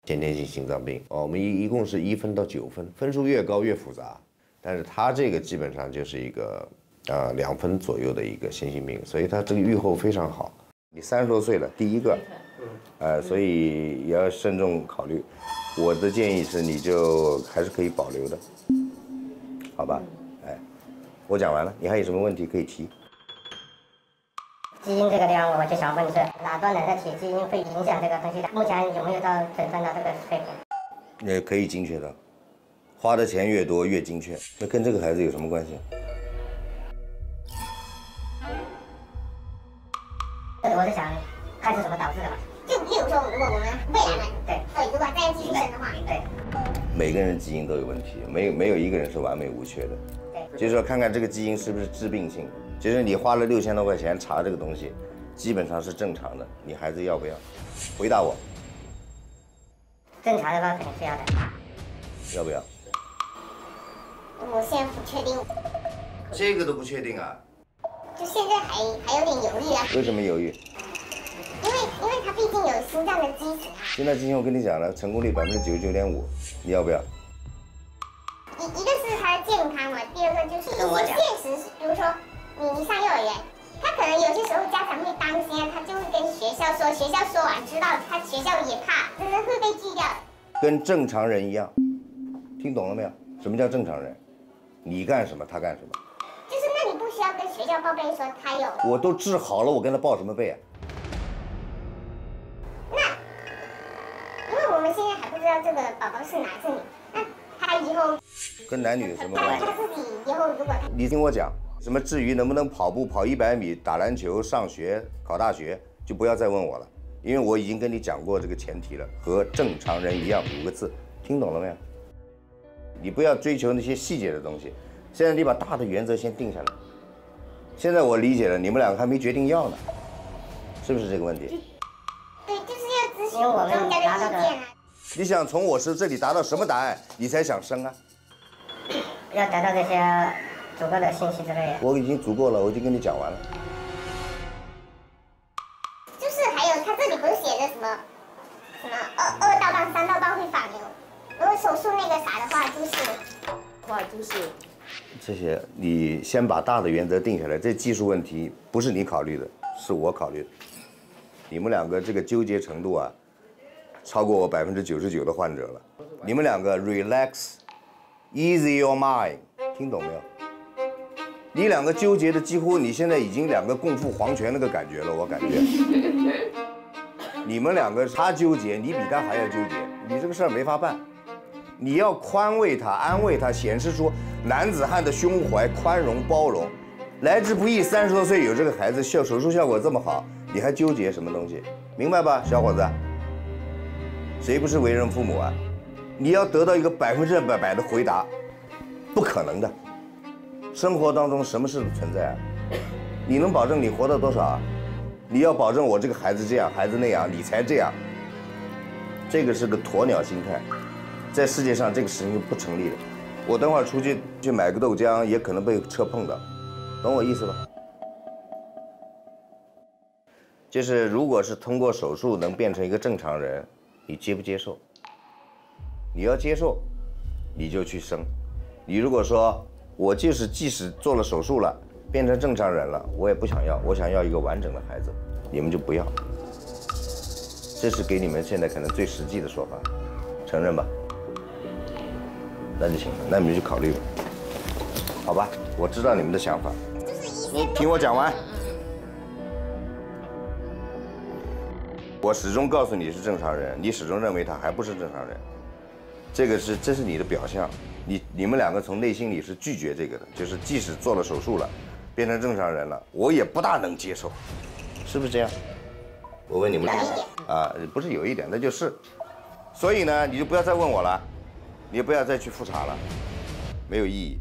先天性心脏病我们一共是1分到9分，分数越高越复杂，但是他这个基本上就是一个2分左右的一个先心病，所以他这个预后非常好。你30多岁了，第一个，所以也要慎重考虑。我的建议是，你就还是可以保留的，好吧？我讲完了，你还有什么问题可以提？基因这个地方，我就想问是哪段人的体基因会影响这个东西的？目前有没有到诊断到这个水平？可以精确的，花的钱越多越精确。那跟这个孩子有什么关系？我在想，看是什么导致的吧。就例如说，如果我们未来嘛，对，如果再继续生的话，对，每个人基因都有问题，没有一个人是完美无缺的。对，就是说看看这个基因是不是致病性。就是你花了6000多块钱查这个东西，基本上是正常的。你孩子要不要？回答我。正常的话肯定是要的。要不要？我现在不确定。这个都不确定啊？就现在还有点犹豫啊。为什么犹豫？因为他毕竟有心脏的基础啊。心脏基因我跟你讲了，成功率99.5%，你要不要？一个是他的健康嘛，第二个就是一些现实，比如说你上幼儿园，他可能有些时候家长会担心啊，他就会跟学校说，学校说完知道，他学校也怕，真的会被拒掉。跟正常人一样，听懂了没有？什么叫正常人？你干什么，他干什么？就是那你不需要跟学校报备说他有。我都治好了，我跟他报什么备啊？那因为我们现在还不知道这个宝宝是男是女，那他以后跟男女有什么关系？他自己以后如果你听我讲，什么至于能不能跑步、跑100米、打篮球、上学、考大学，就不要再问我了，因为我已经跟你讲过这个前提了，和正常人一样5个字，听懂了没有？你不要追求那些细节的东西，现在你把大的原则先定下来。现在我理解了，你们两个还没决定要呢，是不是这个问题？对，就是要咨询专家的意见啊。你想从我这里达到什么答案，你才想生啊？要得到这些足够的信息之类的。我已经足够了，我已经跟你讲完了。就是还有他这里不是写的什么2道杠3道杠会反流，如果手术那个啥的话，就是这些你先把大的原则定下来，这技术问题不是你考虑的，是我考虑的。你们两个这个纠结程度啊，超过我99%的患者了。你们两个 relax，easy your mind， 听懂没有？你两个纠结的几乎，你现在已经两个共赴黄泉那个感觉了，我感觉。你们两个他纠结，你比他还要纠结，你这个事儿没法办。你要宽慰他、安慰他，显示出男子汉的胸怀、宽容、包容。来之不易，30多岁有这个孩子，手术效果这么好，你还纠结什么东西？明白吧，小伙子？谁不是为人父母啊？你要得到一个100%的回答，不可能的。生活当中什么事都存在啊，你能保证你活到多少啊？你要保证我这个孩子这样，孩子那样，你才这样。这个是个鸵鸟心态，在世界上这个事情不成立的。我等会儿出去买个豆浆，也可能被车碰到，懂我意思吧？就是如果是通过手术能变成一个正常人，你接不接受？你要接受，你就去生。你如果说我即使做了手术了，变成正常人了，我也不想要，我想要一个完整的孩子，你们就不要。这是给你们现在可能最实际的说法，承认吧？那就行了，那你们就考虑吧，好吧？我知道你们的想法，你听我讲完。我始终告诉你是正常人，你始终认为他还不是正常人，这是你的表象。你们两个从内心里是拒绝这个的，就是即使做了手术了，变成正常人了，我也不大能接受，是不是这样？我问你们啊，不是有一点，那就是。所以呢，你就不要再问我了，你也不要再去复查了，没有意义。